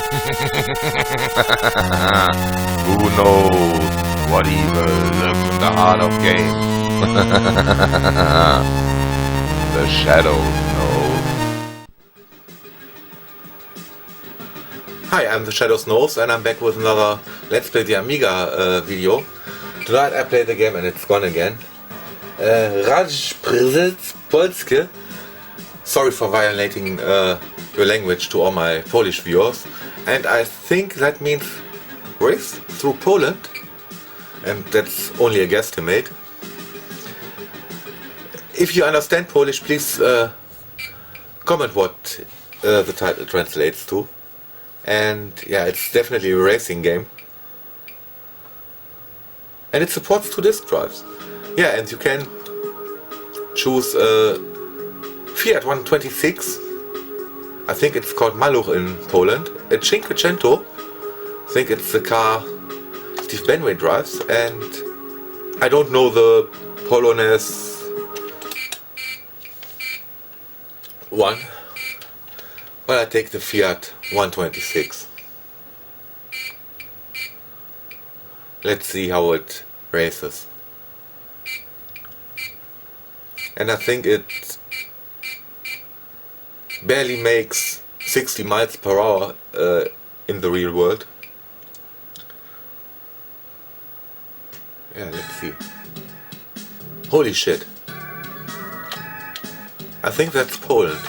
Who knows what evil lurks in the heart of games? The shadows know. Hi, I'm the Shadows Knows and I'm back with another Let's Play the Amiga video. Tonight I played the game and it's gone again. Rajd, Polske. Sorry for violating your language to all my Polish viewers. And I think that means race through Poland. And that's only a guesstimate. If you understand Polish, please comment what the title translates to. And yeah, it's definitely a racing game. And it supports 2 disk drives. Yeah, and you can choose a Fiat 126. I think it's called Maluch in Poland. A Cinquecento. I think it's the car Steve Benway drives. And I don't know the Polonaise one. Well, I take the Fiat 126. Let's see how it races. And I think it barely makes 60 miles per hour in the real world. Yeah, let's see. Holy shit. I think that's Poland.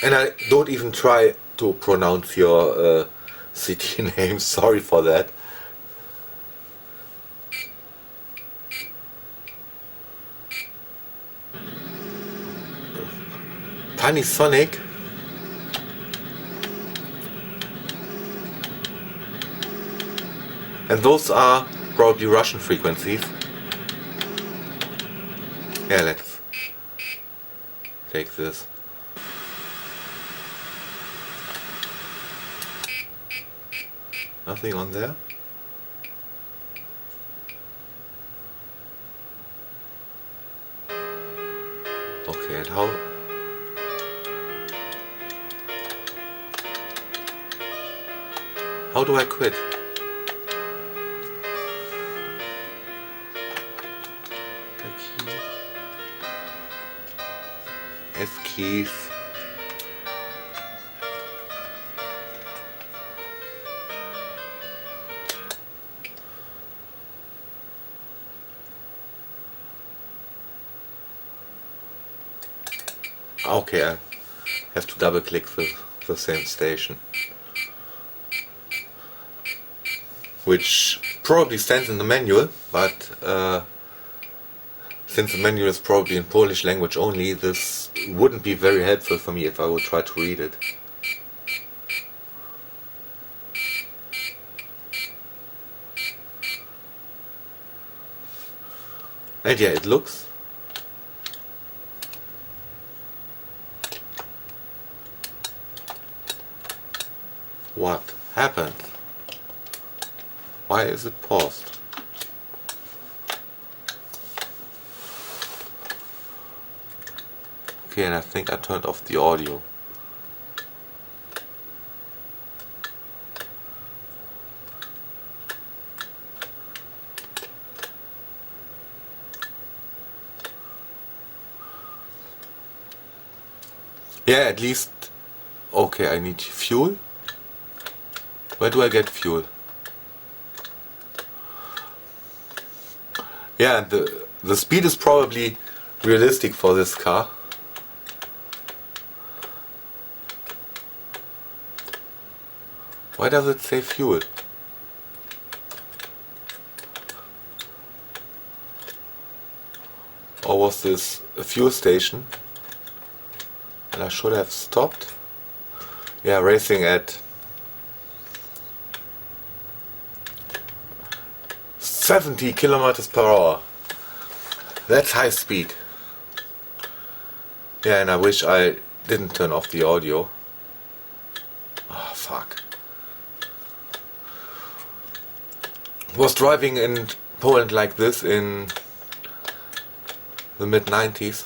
And I don't even try to pronounce your city name, sorry for that. Panasonic. And those are probably Russian frequencies. Yeah, let's take this. Nothing on there. Okay, and how do I quit? S keys. Okay, I have to double click the same station. Which probably stands in the manual, but since the manual is probably in Polish language only, this wouldn't be very helpful for me if I would try to read it. And yeah, it looks. What happened? Why is it paused? Okay, and I think I turned off the audio. Yeah, at least. Okay, I need fuel. Where do I get fuel? Yeah, the speed is probably realistic for this car. Why does it say fuel? Or was this a fuel station? And I should have stopped. Yeah, racing at 70 kilometers per hour. That's high speed. Yeah, and I wish I didn't turn off the audio. Oh, fuck. Was driving in Poland like this in the mid-90s.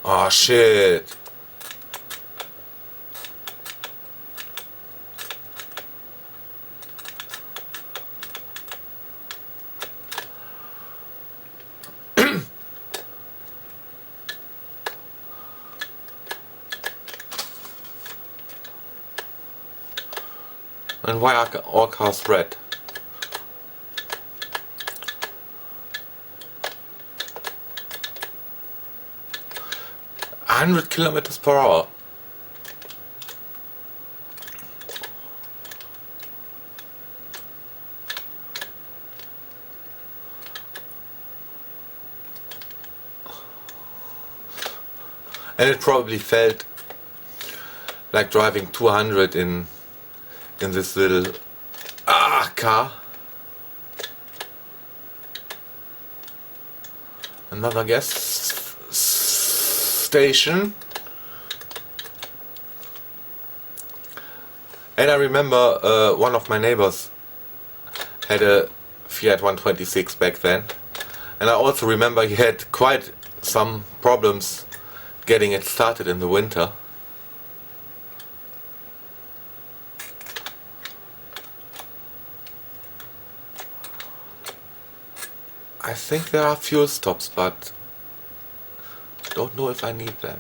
Oh shit. And why are all cars red? "100 kilometers per hour. And it probably felt like driving 200 in this little car. Another gas station. And I remember one of my neighbors had a Fiat 126 back then, and I also remember he had quite some problems getting it started in the winter. I think there are fuel stops, but don't know if I need them.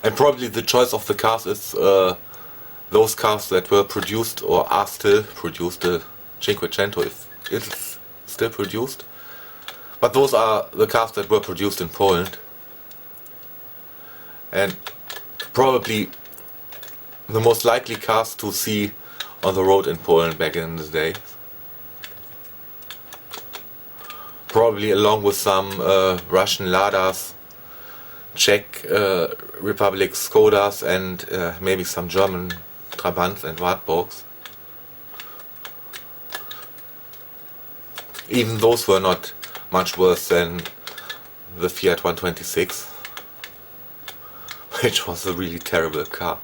And probably the choice of the cars is those cars that were produced or are still produced, the Cinquecento, if it's still produced. But those are the cars that were produced in Poland. And probably the most likely cars to see on the road in Poland back in the day. Probably along with some Russian Ladas, Czech Republic Skodas, and maybe some German Trabants and Wartburgs. Even those were not much worse than the Fiat 126, which was a really terrible car.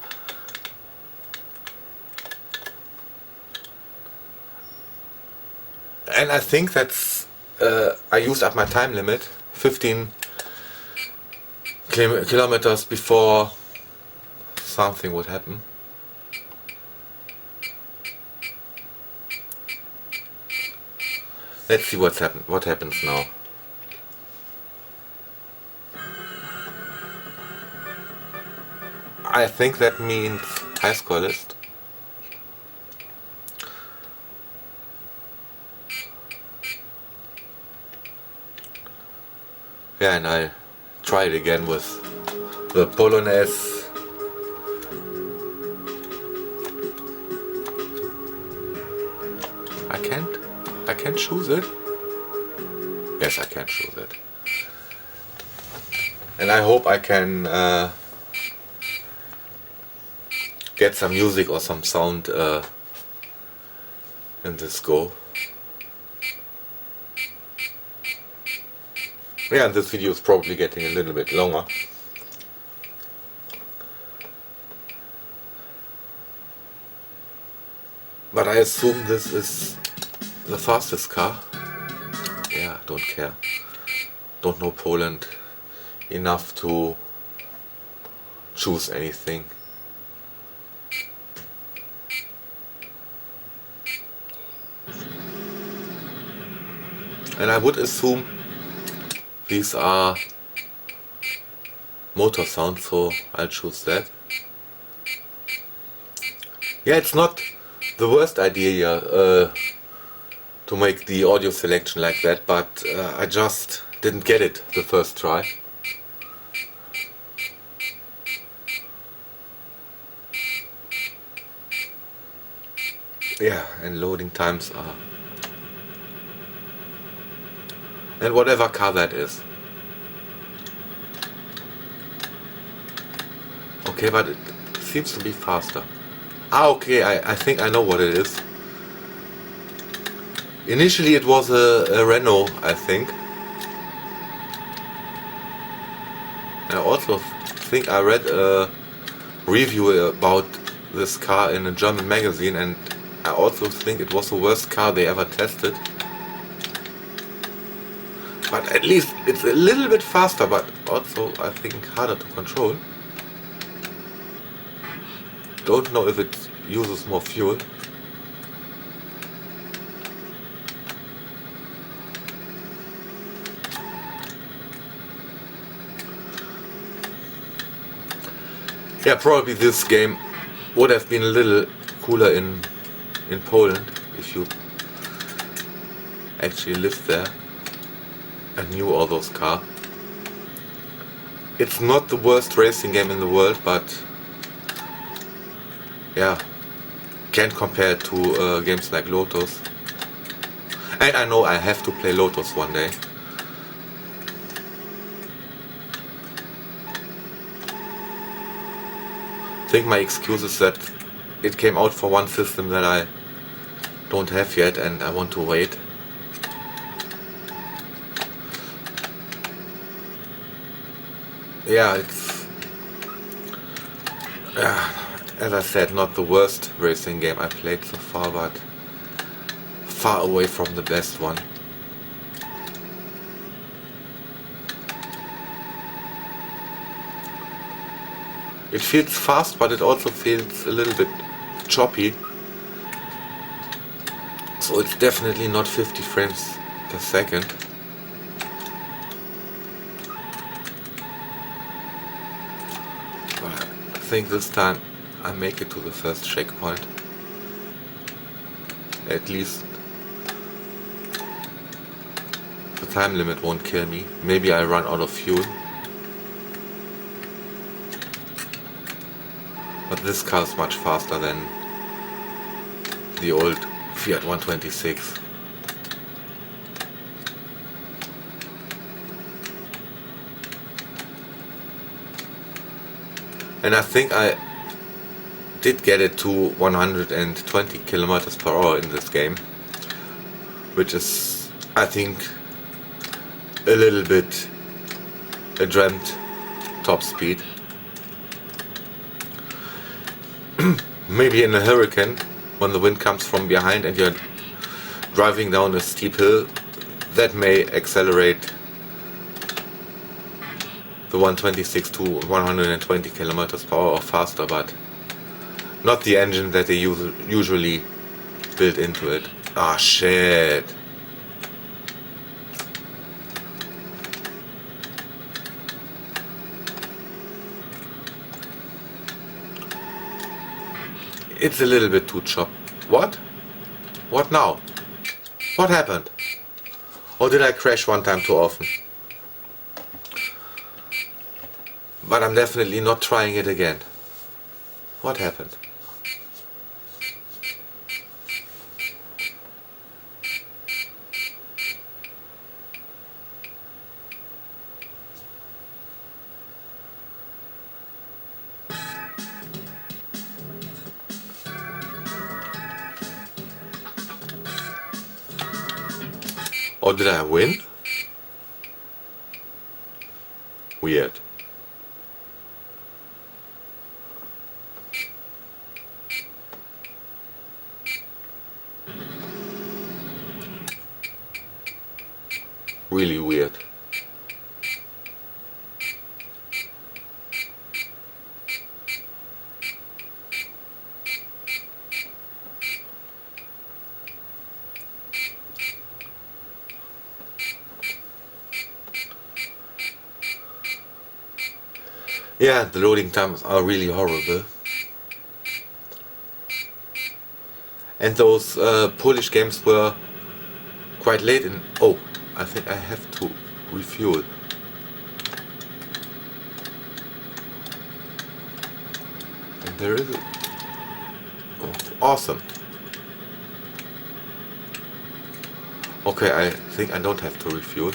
And I think that's I used up my time limit, 15 kilometers before something would happen. Let's see what happens now. I think that means high score list. Yeah, and I'll try it again with the Polonaise. I can't choose it. Yes, I can choose it. And I hope I can get some music or some sound in this go. Yeah, and this video is probably getting a little bit longer. But I assume this is the fastest car. Yeah, don't care. Don't know Poland enough to choose anything. And I would assume these are motor sounds, so I'll choose that. Yeah, it's not the worst idea to make the audio selection like that, but I just didn't get it the first try. Yeah, and loading times are... And whatever car that is. Okay, but it seems to be faster. Ah, okay, I think I know what it is. Initially it was a Renault, I think. I also think I read a review about this car in a German magazine, and I also think it was the worst car they ever tested. But at least it's a little bit faster, but also I think harder to control. Don't know if it uses more fuel. Yeah, probably this game would have been a little cooler in Poland if you actually lived there and knew all those cars. It's not the worst racing game in the world, but yeah, can't compare it to games like Lotus. And I know I have to play Lotus one day. I think my excuse is that it came out for one system that I don't have yet and I want to wait. Yeah, it's as I said, not the worst racing game I played so far, but far away from the best one. It feels fast, but it also feels a little bit choppy. So it's definitely not 50 frames per second. But I think this time I make it to the first checkpoint. At least the time limit won't kill me. Maybe I run out of fuel. But this car is much faster than the old Fiat 126. And I think I did get it to 120 kilometers per hour in this game, which is, I think, a little bit a dreamt top speed. Maybe in a hurricane, when the wind comes from behind and you're driving down a steep hill, that may accelerate the 126 to 120 kilometers per hour or faster, but not the engine that they usually build into it. Ah, shit. It's a little bit too choppy. What? What now? What happened? Or did I crash one time too often? But I'm definitely not trying it again. What happened? Or did I win? Weird. Really weird. Yeah, the loading times are really horrible. And those Polish games were quite late in... Oh, I think I have to refuel. And there is a... Oh, awesome. Okay, I think I don't have to refuel.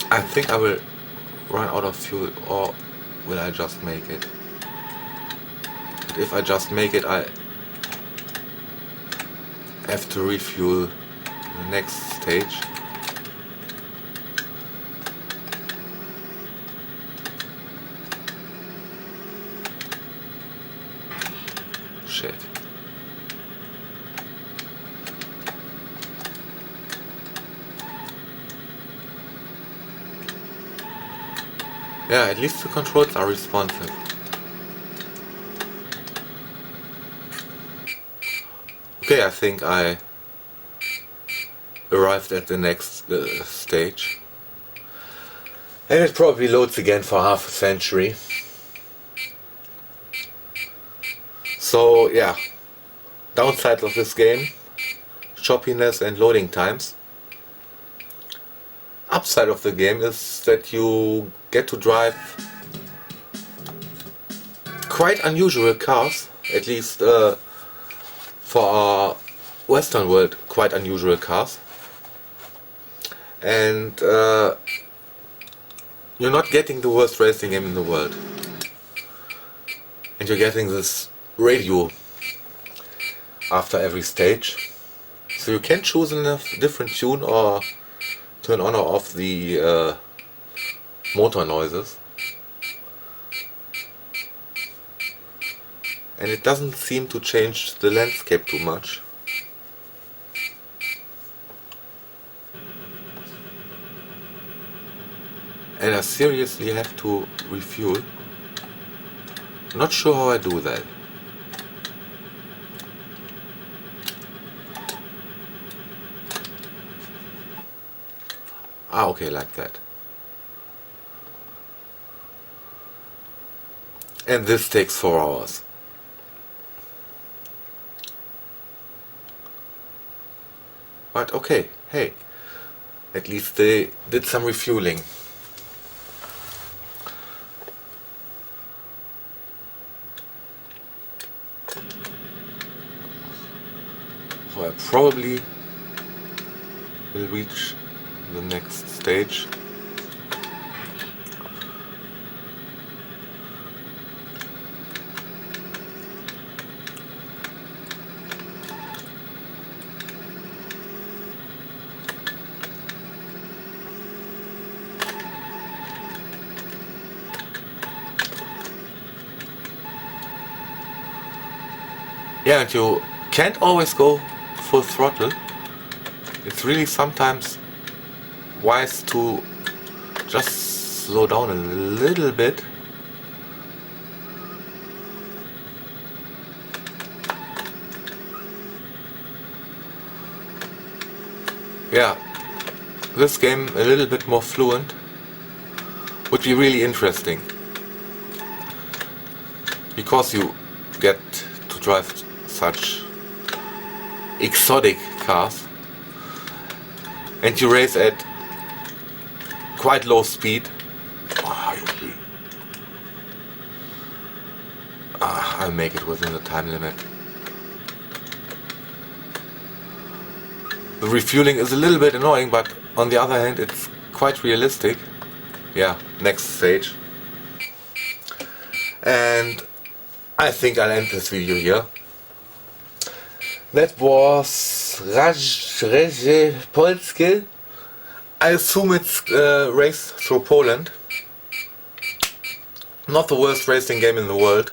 I think I will run out of fuel, or will I just make it? But if I just make it, I have to refuel the next stage. Shit. Yeah, at least the controls are responsive. Okay, I think I arrived at the next stage. And it probably loads again for half a century. So yeah, downside of this game, choppiness and loading times. Upside of the game is that you get to drive quite unusual cars, at least for our Western world, quite unusual cars. And you're not getting the worst racing game in the world. And you're getting this radio after every stage. So you can choose a different tune or turn on or off the motor noises. And it doesn't seem to change the landscape too much. And I seriously have to refuel. Not sure how I do that. Ah, okay, like that. And this takes 4 hours. But okay, hey, at least they did some refueling. So I probably will reach the next stage. Yeah, and you can't always go full throttle. It's really sometimes wise to just slow down a little bit. Yeah, this game a little bit more fluent would be really interesting, because you get to drive such exotic cars and you race at quite low speed. I'll make it within the time limit. The refueling is a little bit annoying, but on the other hand it's quite realistic. Yeah, next stage. And I think I'll end this video here. That was Rzez, Polske. I assume it's race through Poland. Not the worst racing game in the world.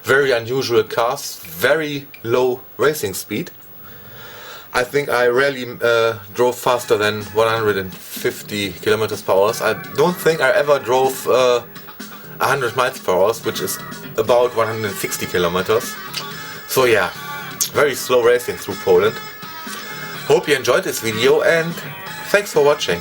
Very unusual cars, very low racing speed. I think I rarely drove faster than 150 kilometers per hour. I don't think I ever drove 100 miles per hour, which is about 160 kilometers. So yeah, very slow racing through Poland. Hope you enjoyed this video and thanks for watching.